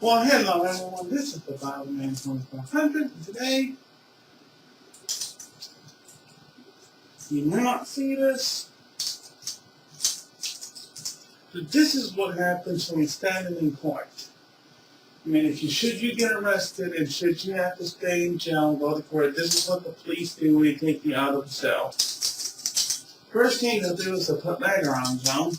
Well, hello everyone, this is the Bible Man 2500. Today, you may not see this, but this is what happens when you're standing in court. I mean, if you should you get arrested and should you have to stay in jail and go to court, this is what the police do when they take you out of the cell. First thing they'll do is they'll put leather on you.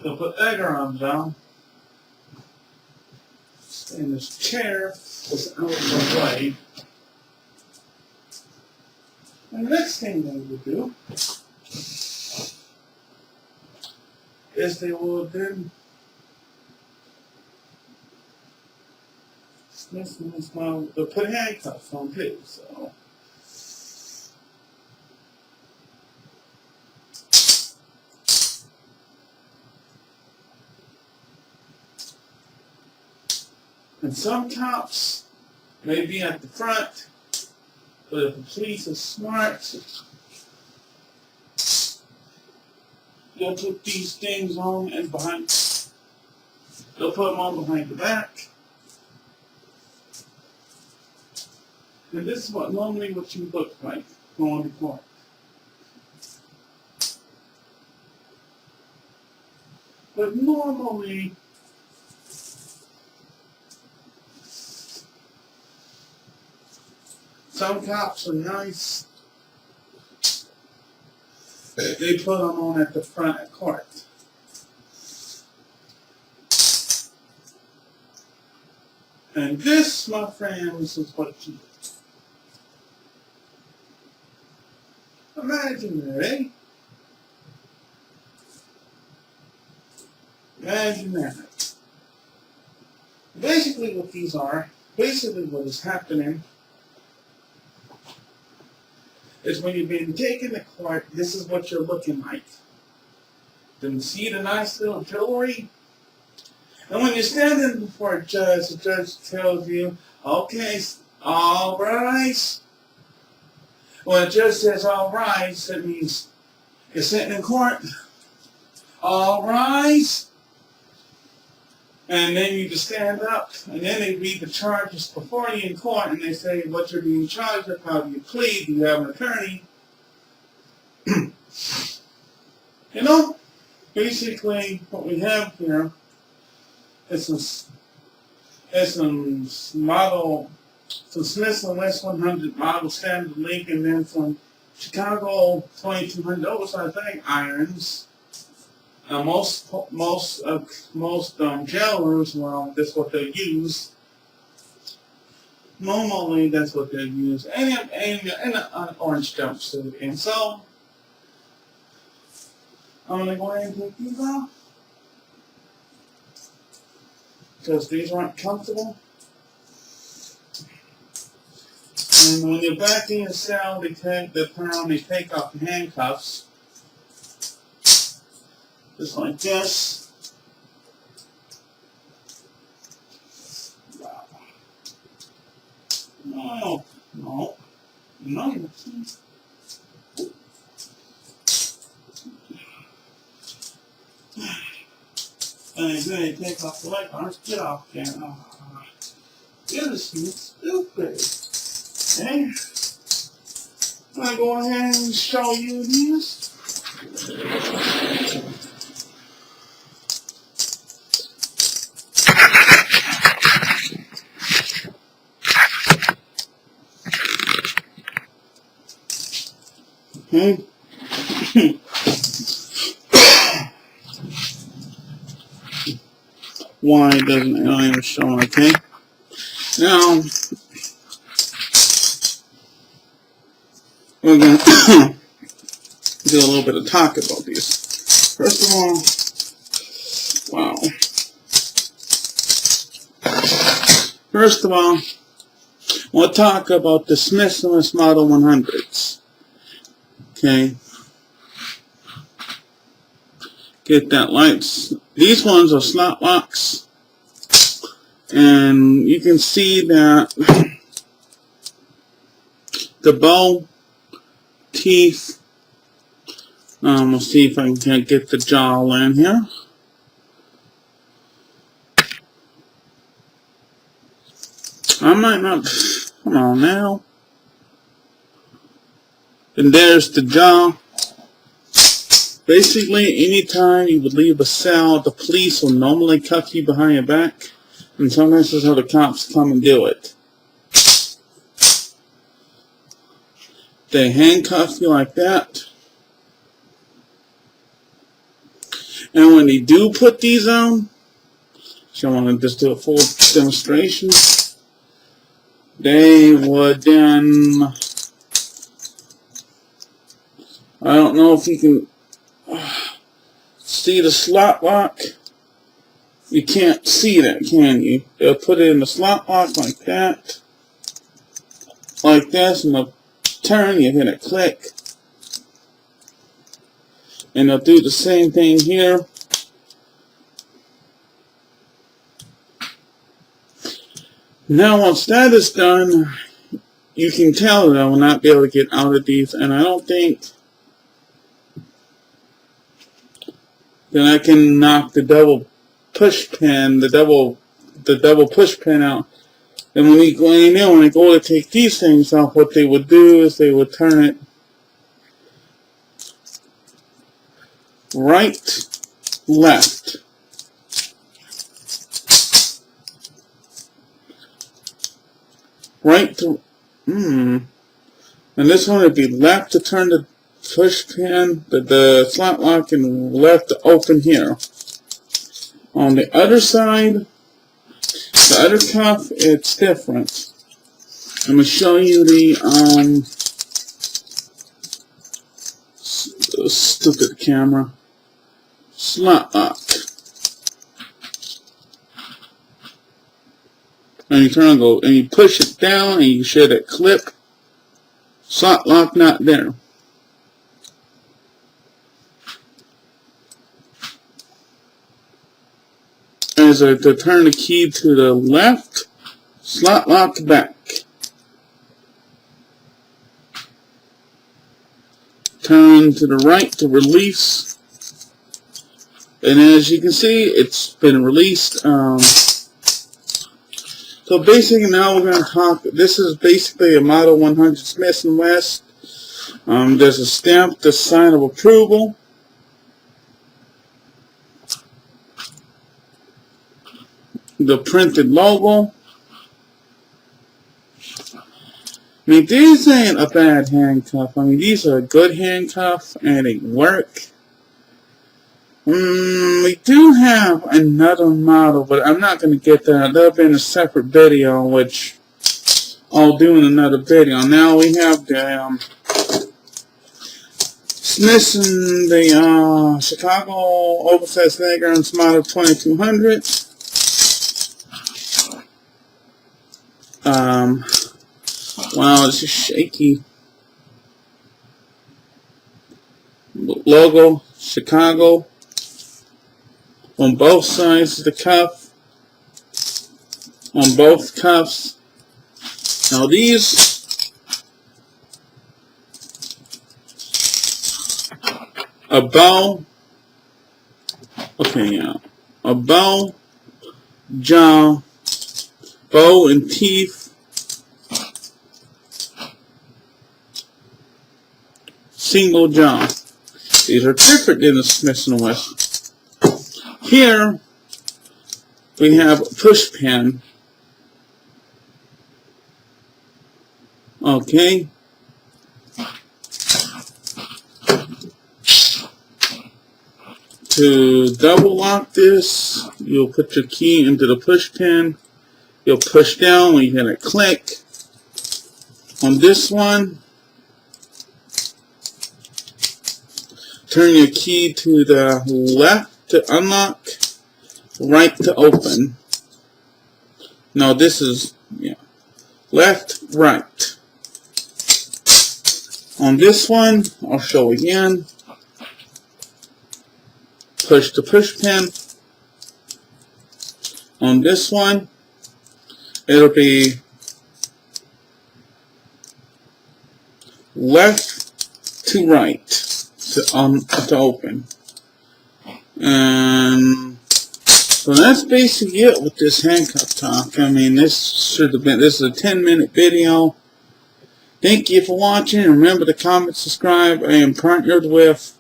They'll put egg arms on. And this chair is out of the way. And the next thing they will do is they will then they'll put handcuffs on too. So and some cops may be at the front, but if the police are smart, they'll put these things on and behind. They'll put them on behind the back. And this is what normally what you look like going to court. But normally, some cops are nice. They put them on at the front of court. And this, my friends, is what you do. Imagine that, eh? Imagine that. Basically what these are, basically what is happening is when you've been taken to court, this is what you're looking like. Then you see the nice little jewelry? And when you're standing before a judge, the judge tells you, okay, all rise. When a judge says all rise, that means you're sitting in court. All rise. And then you just stand up, and then they read the charges before you in court, and they say what you're being charged with, how do you plead, do you have an attorney? You know, basically what we have here is some Smith & Wesson 100 model standard link, and then some Chicago 2200 oversize bag irons. Most jailers, well, that's what they use. Normally, that's what they use, and an orange jumpsuit. And so, I'm gonna go ahead and take these off because these aren't comfortable. And when you're back in your cell, they take off the handcuffs. Just like this. Wow. No. And then take off the leg arms. Get off there. You're just stupid. Okay? I'm going to go ahead and show you these. Okay. Why doesn't it not even show? Okay. Now we're gonna do a little bit of talk about these. First of all, wow. First of all, we'll talk about the Smith & Wesson Model 100s. Okay. Get that lights. These ones are slot locks. And you can see that the bow, teeth. We'll see if I can get the jaw in here. I might not. Come on now. And there's the jaw. Basically, anytime you would leave a cell, the police will normally cuff you behind your back. And sometimes that's how the cops come and do it. They handcuff you like that. And when they do put these on, so I want to just do a full demonstration. They would then, I don't know if you can see the slot lock. You can't see that, can you? They'll put it in the slot lock like that. Like this, and they'll turn, you hit a click. And they'll do the same thing here. Now once that is done, you can tell that I will not be able to get out of these, and I don't think that I can knock the double push pin, the double push pin out. And when you go in there, when I go to take these things off, what they would do is they would turn it right, left. Right to, and this one would be left to turn the push pin, the slot lock, and left to open here. On the other side, the other cuff, it's different. I'm going to show you the, stupid camera, slot lock. And you turn and go, and you push it down, and you show that clip. Slot lock not there. As I to turn the key to the left, slot lock back. Turn to the right to release. And as you can see, it's been released. So basically now we're going to talk, this is basically a Model 100 Smith & Wesson. There's a stamp, the sign of approval. The printed logo. I mean, these ain't a bad handcuff. I mean, these are a good handcuff and they work. We do have another model, but I'm not going to get that. That'll be in a separate video, which I'll do in another video. Now we have the Smith and the Chicago oversize leghorns model 2200. Wow, this is shaky. Logo, Chicago. On both sides of the cuff. On both cuffs. Now these, a bow. Okay, yeah. A bow, jaw, bow and teeth. Single jaw. These are different than the Smith & Wesson. Here we have a push pin. Okay. To double lock this, you'll put your key into the push pin. You'll push down when you hit a click. On this one, turn your key to the left to unlock, right to open. No, this is, yeah, left, right. On this one, I'll show again. Push the push pin. On this one, it'll be left to right to open. And so that's basically it with this handcuff talk. I mean, this is a 10-minute video. Thank you for watching. Remember to comment, subscribe. I am partnered with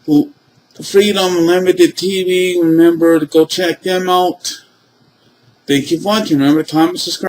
Freedom Unlimited TV. Remember to go check them out. Thank you for watching. Remember to comment, subscribe.